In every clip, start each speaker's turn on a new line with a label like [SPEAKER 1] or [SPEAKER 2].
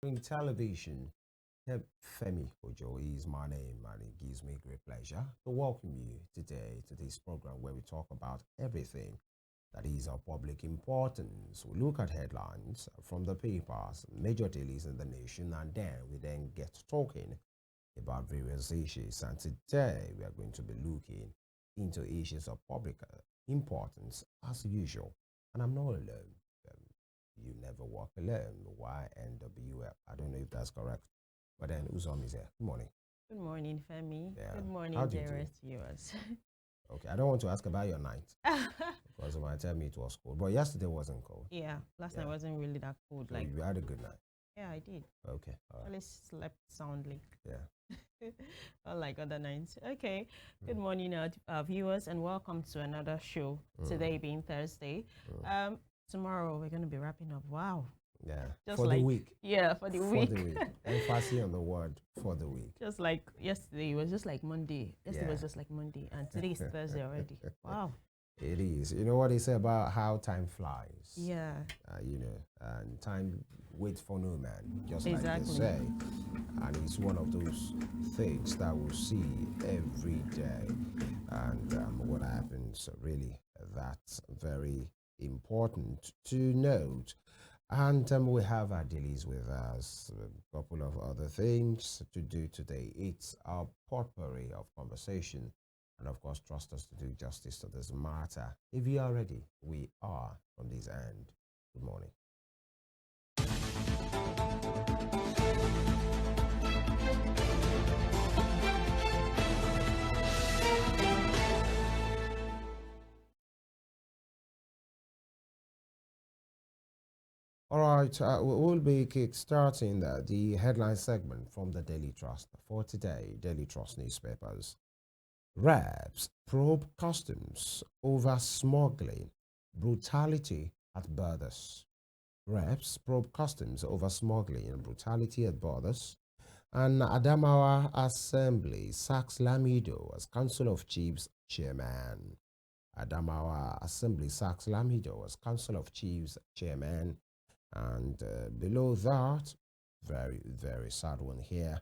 [SPEAKER 1] In television, Femi Ojo is my name, and it gives me great pleasure to welcome you today to this program where we talk about everything that is of public importance. We look at headlines from the papers, major dailies in the nation, and then get talking about various issues. And today we are going to be looking into issues of public importance as usual. And I'm not alone. Um, you never walk alone. YNWL. I don't know if that's correct. But then Uzom is here. Good morning.
[SPEAKER 2] Good morning, Femi.
[SPEAKER 1] Yeah.
[SPEAKER 2] Good
[SPEAKER 1] How
[SPEAKER 2] morning,
[SPEAKER 1] do you do?
[SPEAKER 2] dearest viewers.
[SPEAKER 1] Okay. I don't want to ask about your night because you might tell me it was cold. But yesterday wasn't cold.
[SPEAKER 2] Yeah, last night
[SPEAKER 1] Yeah.
[SPEAKER 2] wasn't really that cold.
[SPEAKER 1] So
[SPEAKER 2] Like,
[SPEAKER 1] you had a good night.
[SPEAKER 2] yeah, I did.
[SPEAKER 1] Okay. All right.
[SPEAKER 2] Actually slept soundly,
[SPEAKER 1] Yeah.
[SPEAKER 2] unlike other nights. Okay. Good
[SPEAKER 1] Mm.
[SPEAKER 2] morning, viewers, and welcome to another show.
[SPEAKER 1] Mm.
[SPEAKER 2] Today being Thursday.
[SPEAKER 1] Mm.
[SPEAKER 2] Tomorrow we're gonna be wrapping up. Wow,
[SPEAKER 1] Yeah.
[SPEAKER 2] just
[SPEAKER 1] For the
[SPEAKER 2] like
[SPEAKER 1] week.
[SPEAKER 2] yeah, for the
[SPEAKER 1] For the
[SPEAKER 2] week.
[SPEAKER 1] week. Emphasis on the word for the week.
[SPEAKER 2] Just like yesterday, it was just like Monday. Yesterday
[SPEAKER 1] Yeah.
[SPEAKER 2] was just like Monday, and today is Thursday already. Wow.
[SPEAKER 1] It is. You know what they say about how time flies?
[SPEAKER 2] Yeah.
[SPEAKER 1] And time waits for no man, just like they
[SPEAKER 2] Exactly.
[SPEAKER 1] say. And it's one of those things that we'll see every day. And what happens, really, that's very important to note. And we have our dailies with us, a couple of other things to do today. It's our potpourri of conversation. And of course, trust us to do justice to this matter. If you are ready, we are from this end. Good morning. All right, we'll be kickstarting the headline segment from the Daily Trust for today. Daily Trust newspapers. Reps probe customs over smuggling, brutality at borders. Reps probe customs over smuggling and brutality at borders. And Adamawa Assembly sacks Lamido as Council of Chiefs chairman. Adamawa Assembly sacks Lamido as Council of Chiefs chairman. And below that, very sad one here.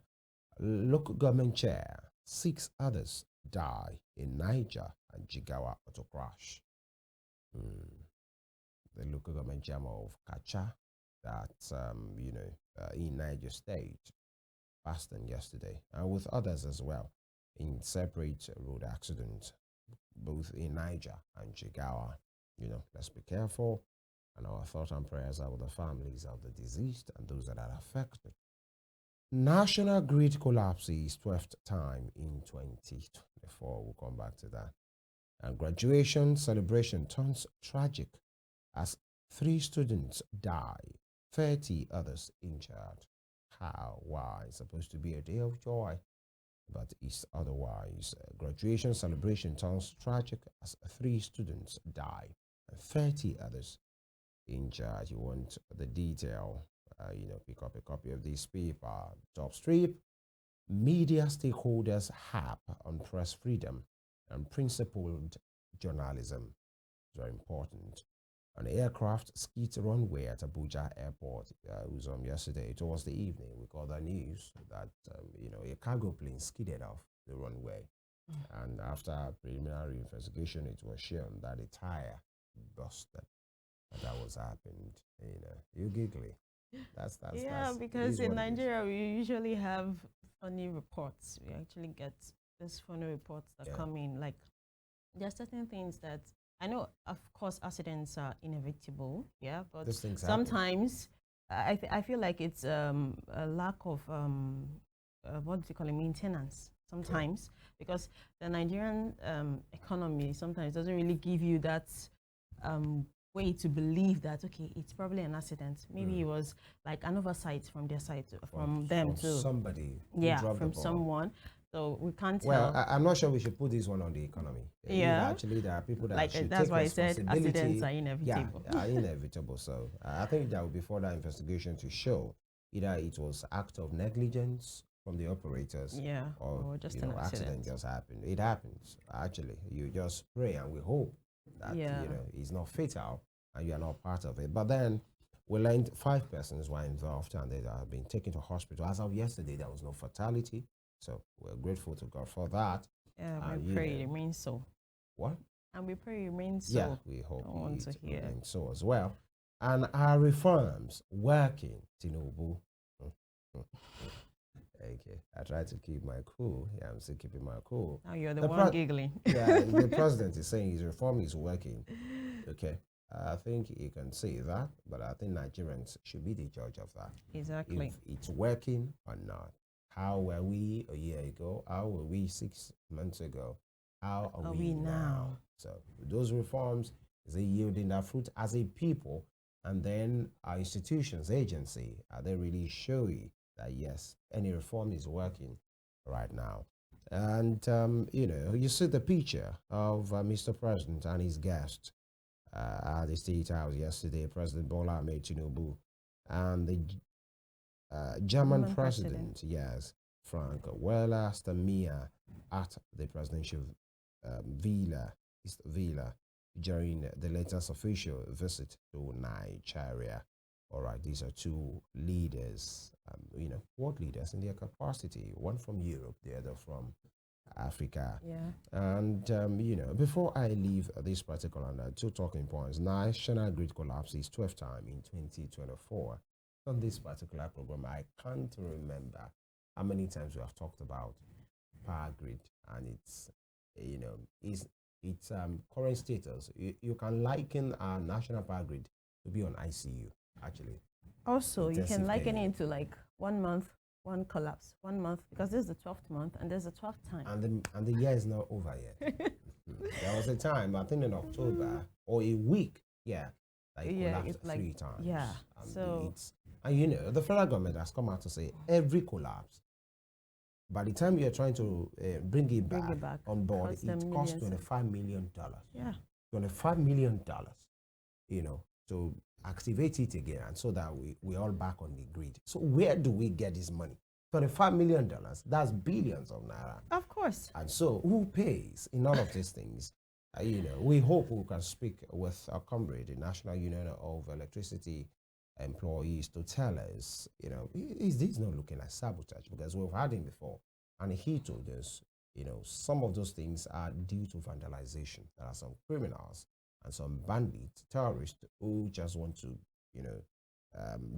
[SPEAKER 1] Local government chair, 6 others die in Niger and Jigawa auto crash. Hmm. The local government chairman of Kacha, that in Niger State, passed on yesterday, and with others as well, in separate road accidents, both in Niger and Jigawa. Let's be careful. And our thoughts and prayers are with the families of the deceased and those that are affected. National grid collapses 12th time in 2024. We'll come back to that. And graduation celebration turns tragic as 3 students die, 30 others injured. How? Why? It's supposed to be a day of joy, but it's otherwise. Graduation celebration turns tragic as 3 students die and 30 others injured. You want the detail, pick up a copy of this paper. Top strip, media stakeholders harp on press freedom and principled journalism. Very important. An aircraft skids runway at Abuja Airport. Uzoms yesterday towards the evening. We got the news that a cargo plane skidded off the runway, and after preliminary investigation, it was shown that a tire busted. That was happened. You giggly.
[SPEAKER 2] Yeah,
[SPEAKER 1] It
[SPEAKER 2] because
[SPEAKER 1] is
[SPEAKER 2] in
[SPEAKER 1] what it is.
[SPEAKER 2] Nigeria we usually have funny reports. We actually get these funny reports that
[SPEAKER 1] Yeah.
[SPEAKER 2] come in. Like there are certain things that I know, of course, accidents are inevitable. Yeah, but
[SPEAKER 1] These things happen.
[SPEAKER 2] sometimes I feel like it's a lack of what do you call it, maintenance.
[SPEAKER 1] Yeah.
[SPEAKER 2] Sometimes because the Nigerian economy sometimes doesn't really give you that um, way to believe that okay, it's probably an accident. Maybe
[SPEAKER 1] Mm.
[SPEAKER 2] it was like an oversight from their side,
[SPEAKER 1] From
[SPEAKER 2] from them too.
[SPEAKER 1] somebody who
[SPEAKER 2] Yeah,
[SPEAKER 1] dropped the
[SPEAKER 2] from
[SPEAKER 1] ball.
[SPEAKER 2] someone. So we can't
[SPEAKER 1] Well,
[SPEAKER 2] tell.
[SPEAKER 1] I'm not sure we should put this one on the economy. If
[SPEAKER 2] Yeah,
[SPEAKER 1] actually there are people that
[SPEAKER 2] like
[SPEAKER 1] should
[SPEAKER 2] that's
[SPEAKER 1] take
[SPEAKER 2] why I said accidents
[SPEAKER 1] responsibility,
[SPEAKER 2] are
[SPEAKER 1] yeah,
[SPEAKER 2] inevitable.
[SPEAKER 1] are inevitable. So I think that will be further investigation to show either it was act of negligence from the operators,
[SPEAKER 2] Yeah,
[SPEAKER 1] or
[SPEAKER 2] or just an
[SPEAKER 1] accident
[SPEAKER 2] accident.
[SPEAKER 1] just happened. It happens actually. You just pray and we hope that
[SPEAKER 2] Yeah,
[SPEAKER 1] it's not fatal and you are not part of it. But then We learned 5 persons were involved and they have been taken to hospital. As of yesterday, there was no fatality. So we're grateful to God for that.
[SPEAKER 2] Yeah,
[SPEAKER 1] And
[SPEAKER 2] we pray it remains so.
[SPEAKER 1] what?
[SPEAKER 2] And we pray it remains so.
[SPEAKER 1] Yeah, we hope
[SPEAKER 2] Don't want to
[SPEAKER 1] it
[SPEAKER 2] hear.
[SPEAKER 1] remains so as well. And our reforms working, Tinubu. Okay, I try to keep my cool. Yeah, I'm still keeping my cool.
[SPEAKER 2] Now you're the one giggling.
[SPEAKER 1] Yeah, the president is saying his reform is working. Okay, I think he can say that, but I think Nigerians should be the judge of that.
[SPEAKER 2] Exactly.
[SPEAKER 1] If it's working or not. How were we a year ago? How were we 6 months ago? How are we now? So those reforms, is it yielding that fruit as a people? And then our institutions, agency, are they really showing that yes, any reform is working right now? And you see the picture of Mr. President and his guest at the State House yesterday, President Bola Ahmed Tinubu, and the German president, yes, Frank Walter Steinmeier, at the presidential villa, East Villa, during the latest official visit to Nigeria. All right, these are two leaders, world leaders in their capacity, one from Europe, the other from Africa.
[SPEAKER 2] Yeah.
[SPEAKER 1] And, before I leave this particular two talking points, national grid collapse is 12th time in 2024. On this particular program, I can't remember how many times we have talked about power grid and its current status. You can liken our national power grid to be on ICU, actually.
[SPEAKER 2] Also, you can
[SPEAKER 1] Intensive
[SPEAKER 2] liken
[SPEAKER 1] care.
[SPEAKER 2] it to like 1 month, one collapse, 1 month, because this is the 12th month and there's a 12th time.
[SPEAKER 1] And the year is not over yet. There was a time, I think in October, or a week, yeah, like collapsed
[SPEAKER 2] it's like
[SPEAKER 1] 3 times.
[SPEAKER 2] yeah.
[SPEAKER 1] And
[SPEAKER 2] So
[SPEAKER 1] the federal government has come out to say every collapse, by the time you're trying to bring it back on board, it costs $25 million.
[SPEAKER 2] yeah.
[SPEAKER 1] $25 million, to activate it again, and so that we're all back on the grid. So where do we get this money? $25 million, that's billions of naira.
[SPEAKER 2] Of course.
[SPEAKER 1] And so who pays in all of these things? We hope we can speak with our comrade, the National Union of Electricity Employees, to tell us, is this not looking like sabotage? Because we've had him before, and he told us, some of those things are due to vandalization. There are some criminals and some bandits, terrorists, who just want to,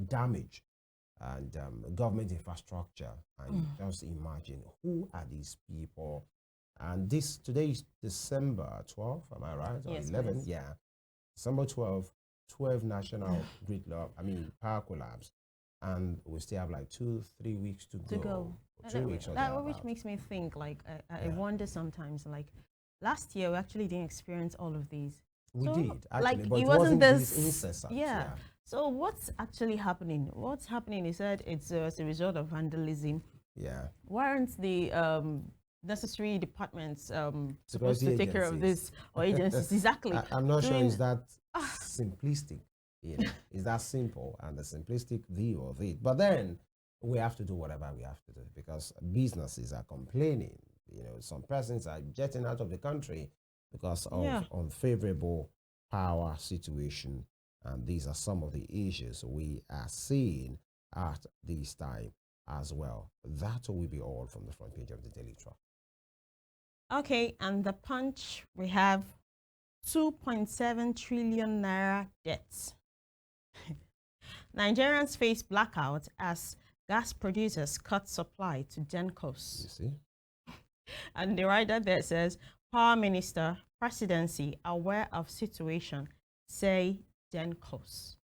[SPEAKER 1] damage and government infrastructure. And just imagine, who are these people? And today is December 12th, am I right? Or
[SPEAKER 2] Yes,
[SPEAKER 1] 11?
[SPEAKER 2] please.
[SPEAKER 1] Yeah. December 12 national grid power collapse. And we still have like 2-3 weeks to go. 2 weeks or
[SPEAKER 2] that which
[SPEAKER 1] thereabout.
[SPEAKER 2] makes me think, like, I
[SPEAKER 1] Yeah.
[SPEAKER 2] wonder sometimes, like, last year we actually didn't experience all of these.
[SPEAKER 1] We
[SPEAKER 2] So,
[SPEAKER 1] did, actually,
[SPEAKER 2] like,
[SPEAKER 1] but
[SPEAKER 2] it
[SPEAKER 1] it
[SPEAKER 2] wasn't
[SPEAKER 1] this
[SPEAKER 2] this
[SPEAKER 1] incessant.
[SPEAKER 2] yeah. So what's actually happening? What's happening is that it's as a result of vandalism.
[SPEAKER 1] Yeah.
[SPEAKER 2] Why aren't the necessary departments supposed
[SPEAKER 1] Security
[SPEAKER 2] to take care of
[SPEAKER 1] agencies.
[SPEAKER 2] this, or agencies? Exactly.
[SPEAKER 1] I'm not sure
[SPEAKER 2] Doing-
[SPEAKER 1] it's that simplistic. It's that simple, and the simplistic view of it. But then we have to do whatever we have to do, because businesses are complaining. Some persons are jetting out of the country because of
[SPEAKER 2] Yeah.
[SPEAKER 1] unfavorable power situation. And these are some of the issues we are seeing at this time as well. That will be all from the front page of the Daily Trust.
[SPEAKER 2] Okay, and the Punch, we have 2.7 trillion naira debts. Nigerians face blackout as gas producers cut supply to
[SPEAKER 1] You
[SPEAKER 2] Gencos.
[SPEAKER 1] see?
[SPEAKER 2] And the writer there says, Power Minister, Presidency aware of situation, say Gencos.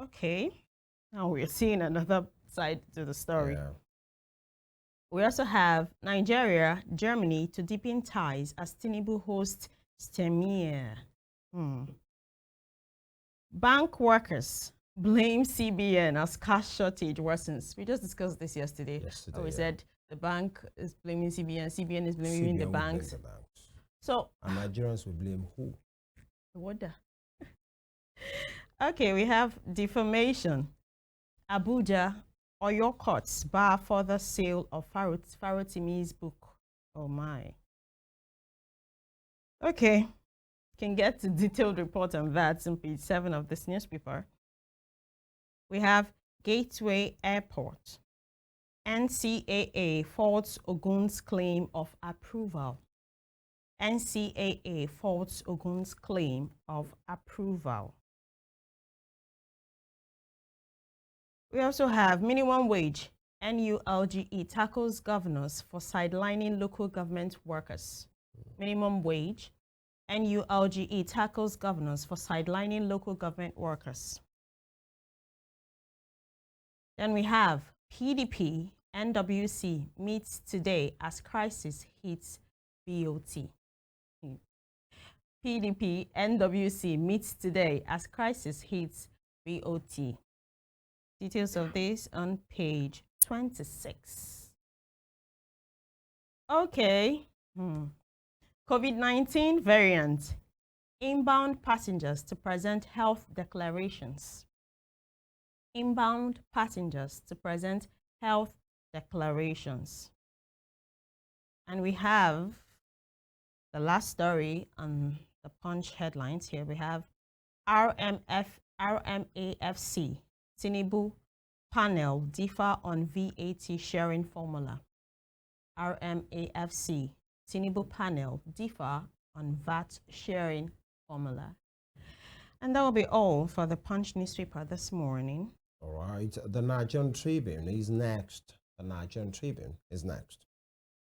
[SPEAKER 2] Okay, now we're seeing another side to the story.
[SPEAKER 1] Yeah.
[SPEAKER 2] We also have Nigeria, Germany to deepen ties as Tinubu hosts Stemmia. Bank workers blame CBN as cash shortage worsens. We just discussed this yesterday. We said the bank is blaming CBN, CBN is blaming the
[SPEAKER 1] CBN will blame
[SPEAKER 2] banks.
[SPEAKER 1] the banks.
[SPEAKER 2] So,
[SPEAKER 1] And Nigerians will blame who?
[SPEAKER 2] what the? Okay, we have defamation. Abuja, Oyo courts bar further sale of Farotimi's book. Oh my. Okay, can get the detailed report on that on page 7 of this newspaper. We have Gateway Airport. NCAA faults Ogun's claim of approval. NCAA faults Ogun's claim of approval. We also have minimum wage. NULGE tackles governors for sidelining local government workers. Minimum wage. NULGE tackles governors for sidelining local government workers. Then we have PDP NWC meets today as crisis hits BOT. PDP NWC meets today as crisis hits BOT. Details of this on page 26. Okay. COVID-19 variant. Inbound passengers to present health declarations. Inbound passengers to present health declarations. And we have the last story on the Punch headlines here. We have RMAFC Tinubu panel differ on VAT sharing formula. RMAFC Tinubu panel differ on VAT sharing formula. And that will be all for the Punch newspaper this morning.
[SPEAKER 1] All right, the Nigerian Tribune is next. The Nigerian Tribune is next.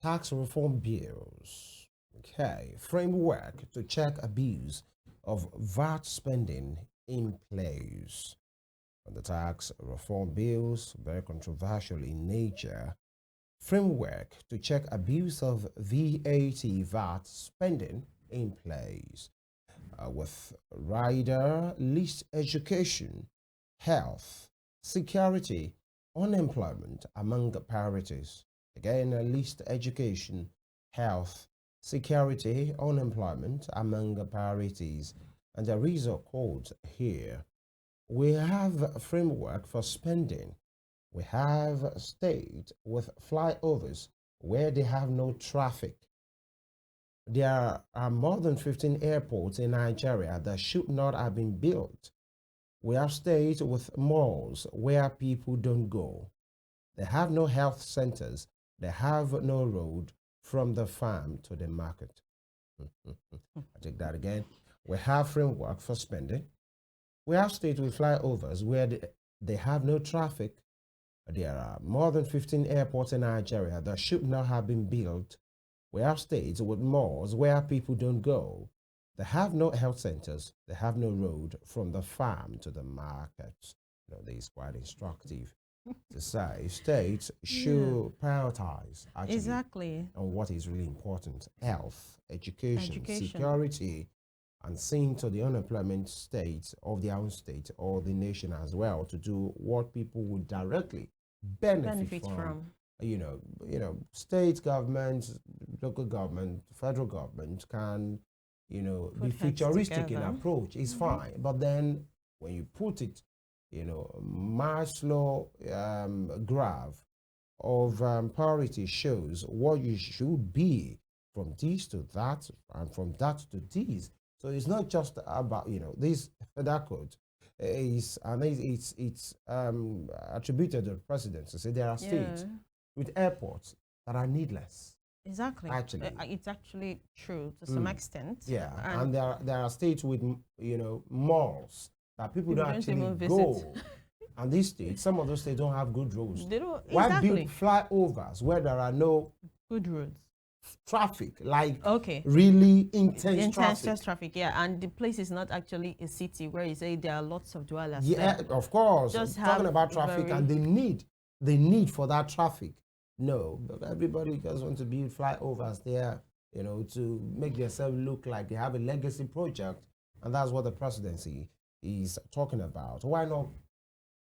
[SPEAKER 1] Tax reform bills. Okay, framework to check abuse of VAT spending in place. And the tax reform bills, very controversial in nature. Framework to check abuse of VAT spending in place. With rider list education, health, security, unemployment among priorities. Again, list education, health, security, unemployment among priorities. And there is a quote here. We have a framework for spending. We have a state with flyovers where they have no traffic. There are more than 15 airports in Nigeria that should not have been built. We have states with malls where people don't go. They have no health centers. They have no road from the farm to the market. I take that again. We have framework for spending. We have states with flyovers where they have no traffic. There are more than 15 airports in Nigeria that should not have been built. We have states with malls where people don't go. They have no health centers. They have no road from the farm to the market. This is quite instructive to say states should prioritize actually
[SPEAKER 2] Exactly.
[SPEAKER 1] on what is really important: health, education, security, and seeing to the unemployment state of their own state or the nation as well, to do what people would directly benefit from. State government, local government, federal government can, be futuristic in approach. It's fine, but then when you put it, Maslow graph of priority shows what you should be from this to that and from that to this. So it's not just about this federal code is, and it's attributed to the president to say there are states with airports that are needless.
[SPEAKER 2] Exactly.
[SPEAKER 1] Actually,
[SPEAKER 2] it's actually true to some extent.
[SPEAKER 1] Yeah, and there are states with malls that people don't actually go. And these states, some of those states don't have good roads.
[SPEAKER 2] They don't.
[SPEAKER 1] Why build flyovers where there are no
[SPEAKER 2] good roads?
[SPEAKER 1] Traffic, like really intense
[SPEAKER 2] traffic. Yeah, and the place is not actually a city where you say there are lots of dwellers.
[SPEAKER 1] Yeah,
[SPEAKER 2] there.
[SPEAKER 1] Of course.
[SPEAKER 2] Just
[SPEAKER 1] talking about traffic and the need for that traffic. No, but everybody just wants to build flyovers there, to make themselves look like they have a legacy project, and that's what the presidency is talking about. Why not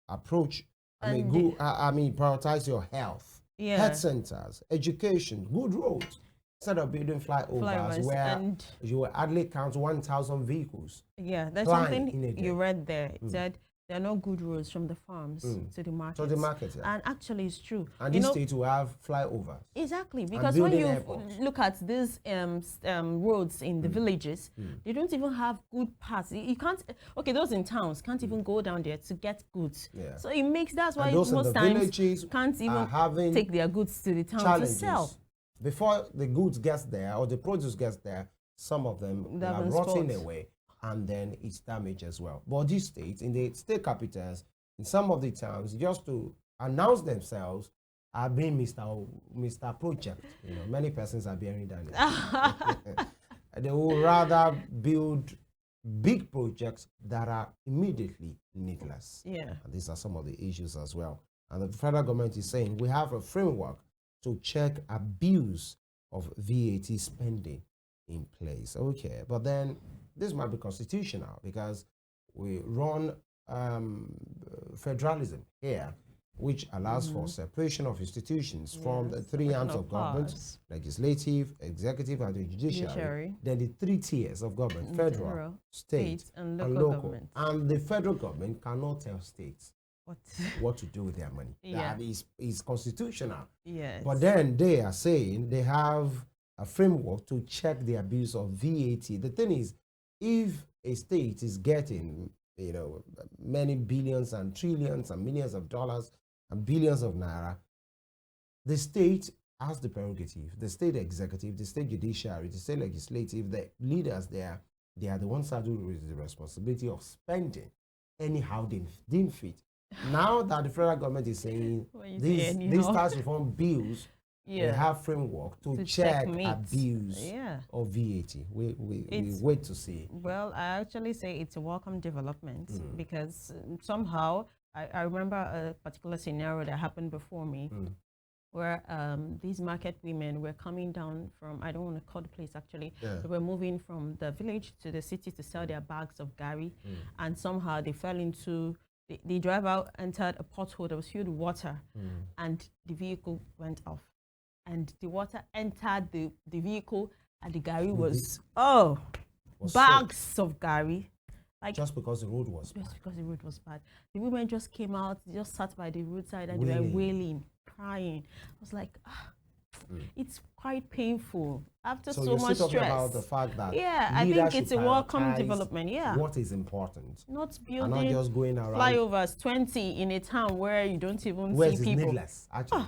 [SPEAKER 1] approach? Prioritize your health, health centers, education, good roads, instead of building flyovers where you will hardly count 1,000 vehicles.
[SPEAKER 2] Yeah, there's something you read there. It said there are no good roads from the farms to the market.
[SPEAKER 1] To the market, yeah.
[SPEAKER 2] And actually, it's true.
[SPEAKER 1] And this state will have flyovers.
[SPEAKER 2] Exactly, because when you look at these roads in the villages, they don't even have good paths. You can't. Okay, those in towns can't even go down there to get goods.
[SPEAKER 1] Yeah.
[SPEAKER 2] So it makes that's why
[SPEAKER 1] most
[SPEAKER 2] times can't even take their goods to the town to sell.
[SPEAKER 1] Before the goods gets there or the produce gets there, some of them are rotting away, and then it's damaged as well. But these states, in the state capitals, in some of the towns, just to announce themselves, are being Mr. Project. You know, many persons are bearing that. They will rather build big projects that are immediately needless.
[SPEAKER 2] Yeah.
[SPEAKER 1] And these are some of the issues as well. And the federal government is saying we have a framework to check abuse of VAT spending in place. Okay, but then this might be constitutional because we run federalism here, which allows for separation of institutions from the three arms of government: legislative, executive, and the judiciary. Then the three tiers of government: federal, state, and local. And the federal government cannot tell states what to do with their money.
[SPEAKER 2] Yeah.
[SPEAKER 1] That is constitutional.
[SPEAKER 2] Yes.
[SPEAKER 1] But then they are saying they have a framework to check the abuse of VAT. The thing is, if a state is getting, you know, many billions and trillions and millions of dollars and billions of naira, the state has the prerogative. The state executive, the state judiciary, the state legislative, the leaders there, they are the ones that do with the responsibility of spending anyhow they deem fit. Now that the federal government is saying these tax reform bills, they have framework to check abuse of VAT. We wait to see.
[SPEAKER 2] Well, I actually say it's a welcome development because somehow I remember a particular scenario that happened before me where these market women were coming down from, I don't want to call the place actually, they were moving from the village to the city to sell their bags of gari, and somehow they fell into the driver entered a pothole that was filled with water, and the vehicle went off. And the water entered the vehicle, and the gari was, bags of gari. Like,
[SPEAKER 1] just because the road was bad.
[SPEAKER 2] Because the road was bad. The women just came out, just sat by the roadside, and they were wailing, crying. I was like, it's quite painful after so much stress.
[SPEAKER 1] About the fact that
[SPEAKER 2] I think it's a welcome development.
[SPEAKER 1] What is important?
[SPEAKER 2] Not building
[SPEAKER 1] and not just going around
[SPEAKER 2] flyovers 20 in a town where you don't even see people.
[SPEAKER 1] Needless, actually.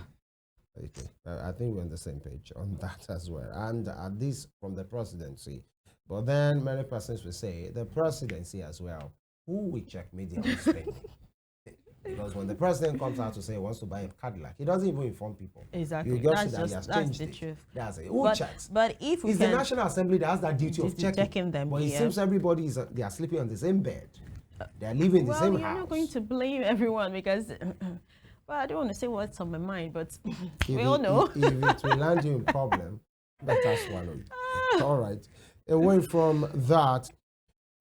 [SPEAKER 1] Okay, I think we're on the same page on that as well. And this from the presidency. But then many persons will say the presidency as well. Who will check media on spending? Because when the president comes out to say he wants to buy a Cadillac, he doesn't even inform people.
[SPEAKER 2] Exactly.
[SPEAKER 1] That's the truth. That's it. Who checks?
[SPEAKER 2] But if
[SPEAKER 1] it's the National Assembly that has that duty of checking them. But it seems everybody they are sleeping on the same bed. They are living in the same house.
[SPEAKER 2] Well, you're not going to blame everyone because, well, I don't want to say what's on my mind, but we all know.
[SPEAKER 1] If it will land you in problem, better swallow it. All right. Away from that,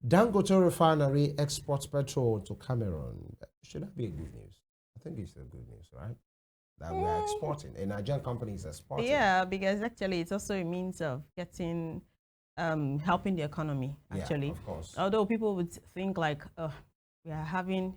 [SPEAKER 1] Dangote refinery exports petrol to Cameroon. Should that be a good news? I think it's a good news, right? That we are exporting. A Nigerian company is exporting.
[SPEAKER 2] Yeah, because actually it's also a means of getting, helping the economy, actually.
[SPEAKER 1] Yeah, of course.
[SPEAKER 2] Although people would think like, we are having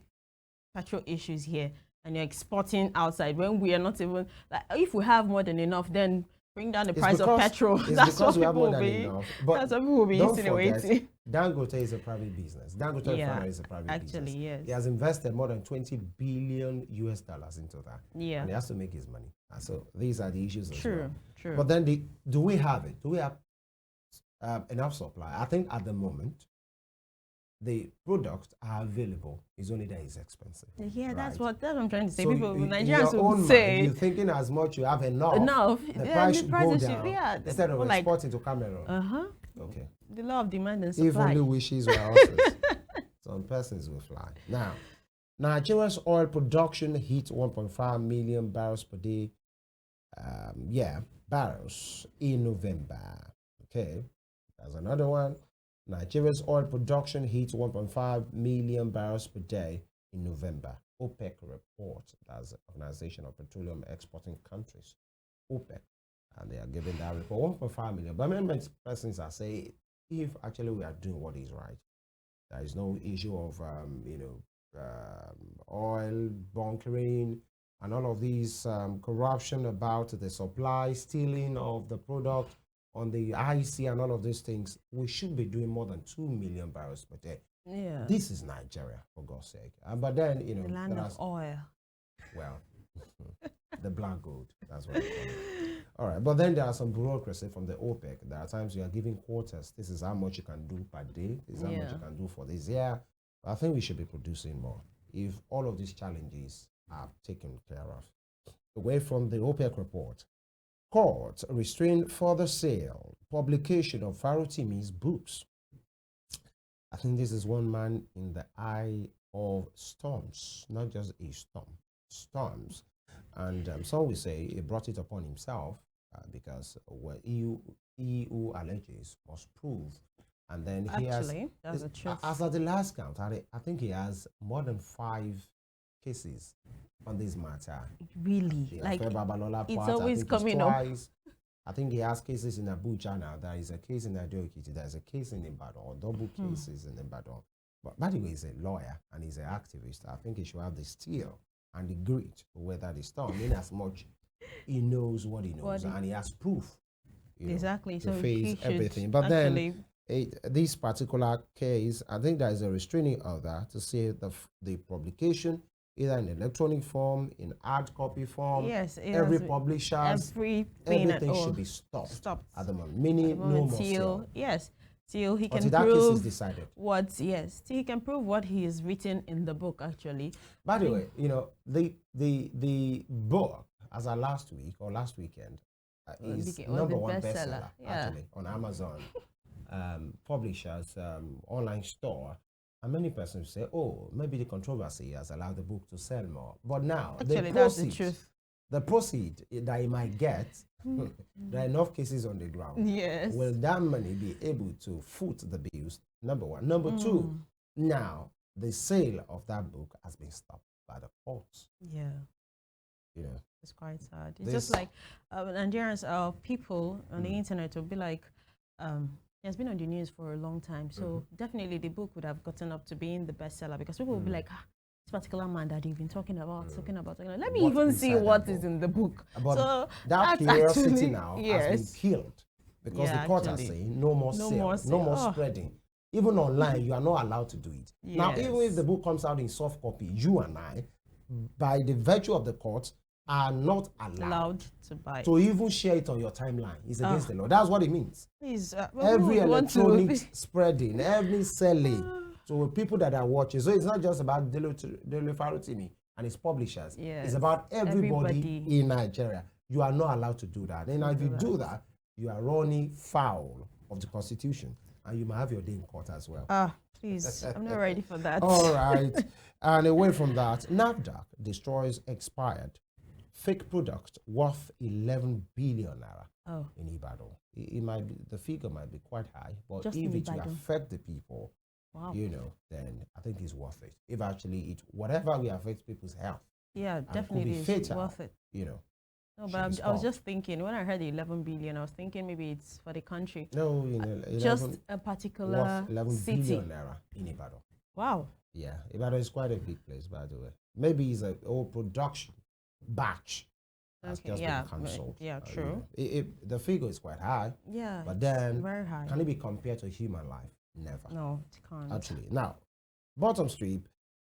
[SPEAKER 2] petrol issues here and you're exporting outside when we are not even, like, if we have more than enough, then bring down the price of petrol. That's what people will be. That's what people will be insinuating.
[SPEAKER 1] Dangote is a private business. Dangote refinery is a private business.
[SPEAKER 2] Actually, yes.
[SPEAKER 1] He has invested more than $20 billion into that.
[SPEAKER 2] Yeah.
[SPEAKER 1] And he has to make his money. And so these are the issues as well.
[SPEAKER 2] True.
[SPEAKER 1] But then do we have it? Do we have enough supply? I think at the moment, the products are available. It's only that it's expensive.
[SPEAKER 2] Yeah,
[SPEAKER 1] right?
[SPEAKER 2] that's what I'm trying to say.
[SPEAKER 1] So
[SPEAKER 2] people, Nigerians would say,
[SPEAKER 1] you're thinking as much you have enough. The price should go down instead of exporting to Cameroon. Okay.
[SPEAKER 2] The law of demand and supply.
[SPEAKER 1] If only wishes were horses, some persons will fly. Now, Nigeria's oil production hit 1.5 million barrels per day. Barrels in November. Okay, there's another one. Nigeria's oil production hit 1.5 million barrels per day in November. OPEC report, that's the Organization of Petroleum Exporting Countries, OPEC, and they are giving that report 1.5 million. But many persons are saying if actually we are doing what is right, there is no issue of oil bunkering, and all of these corruption about the supply, stealing of the product on the IC, and all of these things, we should be doing more than 2 million barrels per day.
[SPEAKER 2] Yeah.
[SPEAKER 1] This is Nigeria, for God's sake. But then,
[SPEAKER 2] The land of oil.
[SPEAKER 1] Well, the black gold, that's what they call it. All right, but then there are some bureaucracy from the OPEC. There are times you are giving quotas. This is how much you can do per day. This is how much you can do for this year. I think we should be producing more if all of these challenges are taken care of. Away from the OPEC report, courts restrain further sale, publication of Farotimi's books. I think this is one man in the eye of storms, not just a storm, storms. And some will say he brought it upon himself because what EU alleges must prove. And then he
[SPEAKER 2] Actually, that's the truth.
[SPEAKER 1] as at the last count, I think he has more than 5 cases on this matter.
[SPEAKER 2] Really? Like, it's always coming up.
[SPEAKER 1] I think he has cases in Abuja now. There is a case in Adoekiti. There is a case in Ibadan, or double cases in Ibadan. But by the way, he's a lawyer and he's an activist. I think he should have the steel and the grit to weather the storm, in as much he knows what he knows and he has proof.
[SPEAKER 2] Exactly.
[SPEAKER 1] To
[SPEAKER 2] so
[SPEAKER 1] face everything. But then this particular case, I think there is a restraining order to say the publication, either in electronic form, in hard copy form, every publisher, everything should be stopped at the moment. Meaning no more sale.
[SPEAKER 2] Yes. Till he can
[SPEAKER 1] that
[SPEAKER 2] prove
[SPEAKER 1] case is decided.
[SPEAKER 2] Till he can prove what he has written in the book. Actually,
[SPEAKER 1] by the way, the book as of last week or last weekend is #1 bestseller actually on Amazon publishers online store. And many persons say, oh, maybe the controversy has allowed the book to sell more. But now
[SPEAKER 2] actually, that's the truth.
[SPEAKER 1] The proceed that he might get, there are enough cases on the ground.
[SPEAKER 2] Yes.
[SPEAKER 1] Will that money be able to foot the bills? Number one. Number two, now the sale of that book has been stopped by the courts.
[SPEAKER 2] Yeah.
[SPEAKER 1] You know,
[SPEAKER 2] it's quite sad. It's just like Nigerians, people on the internet will be like, it's been on the news for a long time. So definitely the book would have gotten up to being the bestseller because people will be like, this particular man that you've been talking about. Let me even see what is in the book.
[SPEAKER 1] But so that curiosity now has been killed because the court are saying no more sale, no more spreading. Even online, you are not allowed to do it. Yes. Now, even if the book comes out in soft copy, you and I, by the virtue of the court, are not allowed
[SPEAKER 2] to buy
[SPEAKER 1] to even share it on your timeline. It's against the law. That's what it means.
[SPEAKER 2] Please,
[SPEAKER 1] every electronic spreading, every selling. So people that are watching, so it's not just about Dele Farotimi and his publishers. It's about everybody in Nigeria. You are not allowed to do that. And if you do that, you are running foul of the Constitution, and you might have your day in court as well.
[SPEAKER 2] Please, I'm not ready for that.
[SPEAKER 1] All right. And away from that, NAFDAC destroys expired fake product worth 11 billion naira in Ibadan. It might be, the figure might be quite high, but just if it will affect the people, then I think it's worth it. If actually whatever will affect people's health,
[SPEAKER 2] definitely it's worth it. No, but I was just thinking, when I heard the 11 billion, I was thinking maybe it's for the country.
[SPEAKER 1] No,
[SPEAKER 2] just a particular
[SPEAKER 1] 11
[SPEAKER 2] city.
[SPEAKER 1] billion naira in Ibadan.
[SPEAKER 2] Wow.
[SPEAKER 1] Yeah, Ibadan is quite a big place, by the way. Maybe it's a whole production batch has just been cancelled.
[SPEAKER 2] Yeah, true.
[SPEAKER 1] The figure is quite high.
[SPEAKER 2] Yeah,
[SPEAKER 1] but then
[SPEAKER 2] very high.
[SPEAKER 1] Can it be compared to human life? Never.
[SPEAKER 2] No, it can't.
[SPEAKER 1] Actually, now, bottom strip,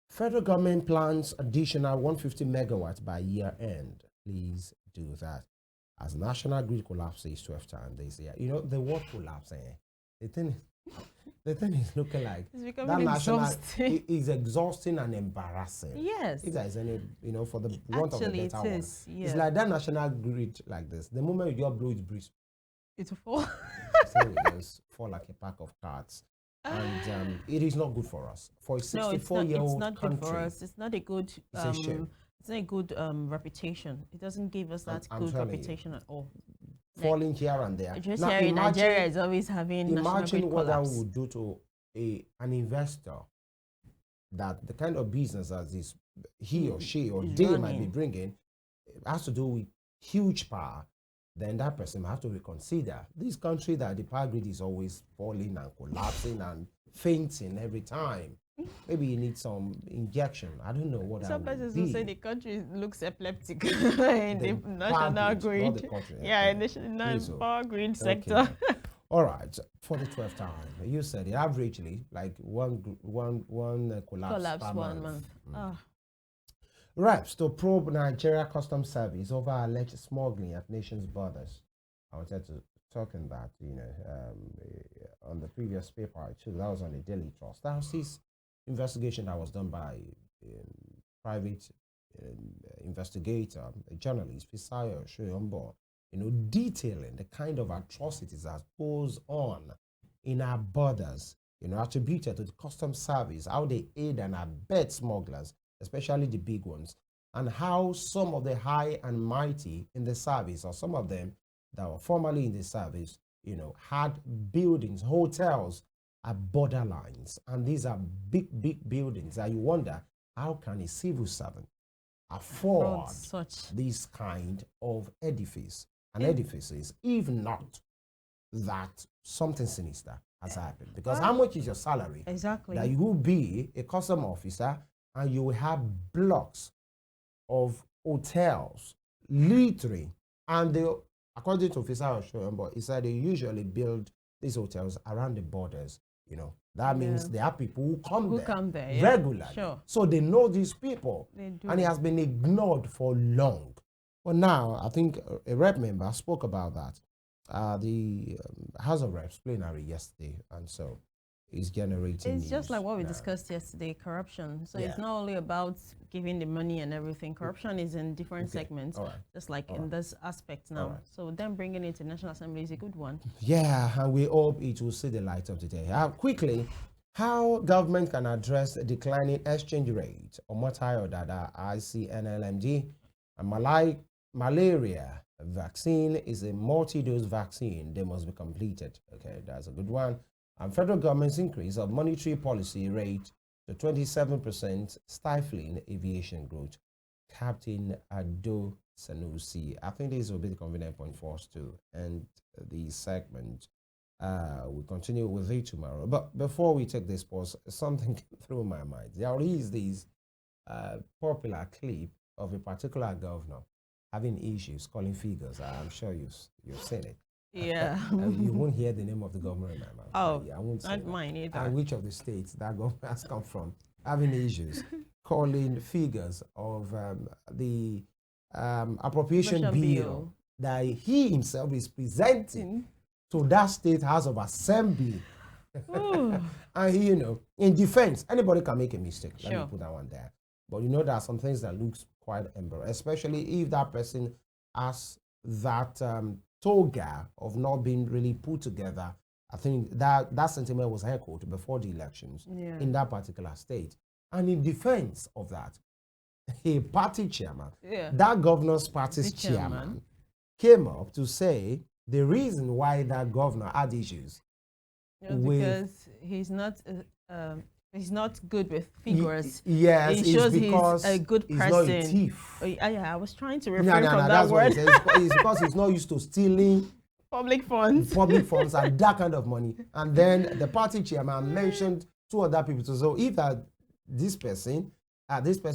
[SPEAKER 1] federal government plans additional 150 megawatts by year end. Please do that. As national grid collapses 12 times this year. The word collapse, the thing is looking like
[SPEAKER 2] it's becoming exhausting.
[SPEAKER 1] It's exhausting and embarrassing.
[SPEAKER 2] Yes.
[SPEAKER 1] If there is any, for the want of a better word. It's like that national grid like this. The moment you just blow it breeze,
[SPEAKER 2] it will fall.
[SPEAKER 1] So it just fall like a pack of cards. And it is not good for us. For a 64-year-old country.
[SPEAKER 2] It's not good for us. It's not a good it's not a good reputation. It doesn't give us that good reputation at all.
[SPEAKER 1] Falling here and there.
[SPEAKER 2] Just now, here in Nigeria is always having
[SPEAKER 1] imagine what that would do to an investor, that the kind of business as this he or she or they might be bringing has to do with huge power. Then that person might have to reconsider this country that the power grid is always falling and collapsing and fainting every time. Maybe you need some injection. I don't know what that
[SPEAKER 2] Some
[SPEAKER 1] would
[SPEAKER 2] persons will say
[SPEAKER 1] be.
[SPEAKER 2] the country looks epileptic in the
[SPEAKER 1] Power
[SPEAKER 2] national
[SPEAKER 1] grid, not the
[SPEAKER 2] grid.
[SPEAKER 1] country.
[SPEAKER 2] Yeah, in the
[SPEAKER 1] Please, oh.
[SPEAKER 2] power grid
[SPEAKER 1] Okay,
[SPEAKER 2] sector.
[SPEAKER 1] all right. For the 12th time, you said it averagely like one collapse
[SPEAKER 2] Collapse
[SPEAKER 1] per
[SPEAKER 2] 1 month.
[SPEAKER 1] Mm. Reps to probe Nigeria Customs Service over alleged smuggling at nation's borders. I wanted to talk on that, on the previous paper too. That was on the Daily Trust. That was this investigation that was done by private investigator, a journalist, Fisayo Shoyombo, detailing the kind of atrocities that goes on in our borders, attributed to the customs service, how they aid and abet smugglers, especially the big ones, and how some of the high and mighty in the service, or some of them that were formerly in the service, had buildings, hotels at borderlines. And these are big, big buildings that you wonder, how can a civil servant afford
[SPEAKER 2] such
[SPEAKER 1] this kind of edifices, if not that something sinister has happened? Because how much is your salary?
[SPEAKER 2] Exactly.
[SPEAKER 1] That you will be a custom officer and you will have blocks of hotels, literally, and they, according to Officer Oshoyombo, he said they usually build these hotels around the borders. That means there are people who come there regularly.
[SPEAKER 2] Sure.
[SPEAKER 1] So they know these people.
[SPEAKER 2] They do.
[SPEAKER 1] And it has been ignored for long. But now, I think a rep member spoke about that. The House of Reps plenary yesterday, and so it's generating
[SPEAKER 2] It's just like what we
[SPEAKER 1] now.
[SPEAKER 2] discussed yesterday, corruption. So
[SPEAKER 1] Yeah.
[SPEAKER 2] it's not only about giving the money and everything. Corruption is in different segments, just like in this aspect now. So them bringing it to National Assembly is a good one.
[SPEAKER 1] Yeah, and we hope it will see the light of the day. Quickly, how government can address the declining exchange rate or Dada ICNLMD and malaria vaccine is a multi-dose vaccine. They must be completed. Okay, that's a good one. And federal government's increase of monetary policy rate to 27%, stifling aviation growth. Captain Ado Sanusi. I think this will be the convenient point for us to end the segment. We'll continue with it tomorrow. But before we take this pause, something came through my mind. There is this popular clip of a particular governor having issues calling figures. I'm sure you've seen it.
[SPEAKER 2] Yeah.
[SPEAKER 1] You won't hear the name of the governor in my mouth.
[SPEAKER 2] Oh,
[SPEAKER 1] yeah, I won't say
[SPEAKER 2] not mine either.
[SPEAKER 1] And which of the states that governor has come from having issues calling figures of the appropriation bill that he himself is presenting to that state House of Assembly. And in defense, anybody can make a mistake. Let me put that one there. But there are some things that looks quite embarrassing, especially if that person has that toga of not being really put together. I think that sentiment was echoed before the elections in that particular state. And in defense of that, a party chairman, that governor's party's chairman, came up to say the reason why that governor had issues
[SPEAKER 2] because he's not good with figures.
[SPEAKER 1] Yes,
[SPEAKER 2] it shows
[SPEAKER 1] because
[SPEAKER 2] he's a good person.
[SPEAKER 1] He's not a thief.
[SPEAKER 2] Yeah, I was trying to refrain from that word.
[SPEAKER 1] It's because he's not used to stealing
[SPEAKER 2] public funds
[SPEAKER 1] and that kind of money. And then the party chairman mentioned two other people. So if this person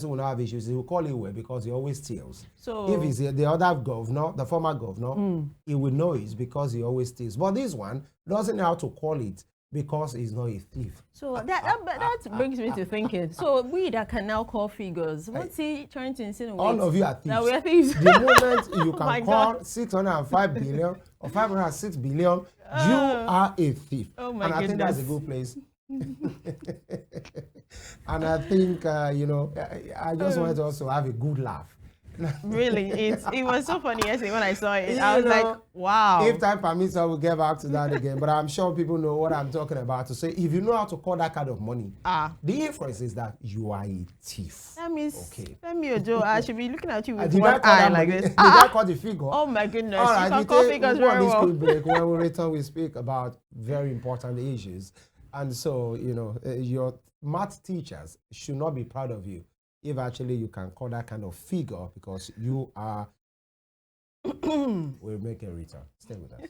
[SPEAKER 1] will not have issues, he will call it away because he always steals. So if he's the other governor, the former governor, he will know it's because he always steals. But this one doesn't know how to call it because he's not a thief.
[SPEAKER 2] So that brings me to thinking. So we that can now call figures, what's he trying to insinuate?
[SPEAKER 1] All of you are thieves.
[SPEAKER 2] Now we are thieves.
[SPEAKER 1] The moment you can call 605 billion or 506 billion, you are a thief.
[SPEAKER 2] Oh my
[SPEAKER 1] goodness. I think that's a good place. And I think, I just wanted to also have a good laugh.
[SPEAKER 2] Really, it was so funny yesterday when I saw it. I was like, wow.
[SPEAKER 1] If time permits, I will get back to that again. But I'm sure people know what I'm talking about. To say, if you know how to call that kind of money, the inference is that you are a thief.
[SPEAKER 2] That means, Femi Ojo, I should be looking at you with
[SPEAKER 1] one
[SPEAKER 2] eye like this.
[SPEAKER 1] Did I call the figure?
[SPEAKER 2] Oh my goodness.
[SPEAKER 1] All right,
[SPEAKER 2] you can call figures very well.
[SPEAKER 1] Break. When we return, we speak about very important issues. And so, your math teachers should not be proud of you if actually you can call that kind of figure, because you are... We'll make a return. Stay with us.